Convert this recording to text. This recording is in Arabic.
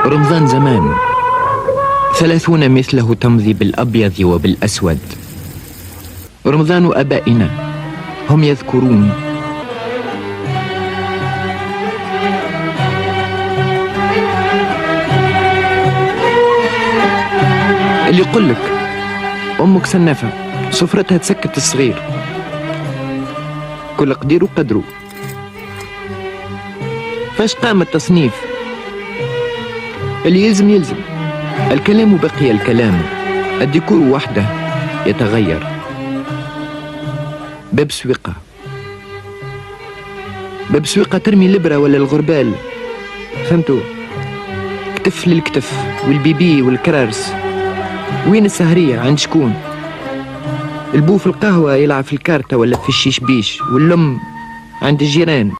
رمضان زمان 30 مثله تمضي بالأبيض وبالأسود. رمضان آبائنا هم يذكرون اللي يقول لك أمك سنافة سفرتها تسكت الصغير، كل قدير وقدره. فاش قام التصنيف؟ اللي يلزم يلزم، الكلام بقي الكلام، الديكور وحده يتغير. باب سويقة، باب سويقة ترمي الإبرة ولا الغربال، فهمتوا؟ كتف للكتف والبيبي والكرارس. وين السهرية عند شكون؟ البو في القهوة يلعب في الكارتة ولا في الشيش بيش، واللم عند الجيران.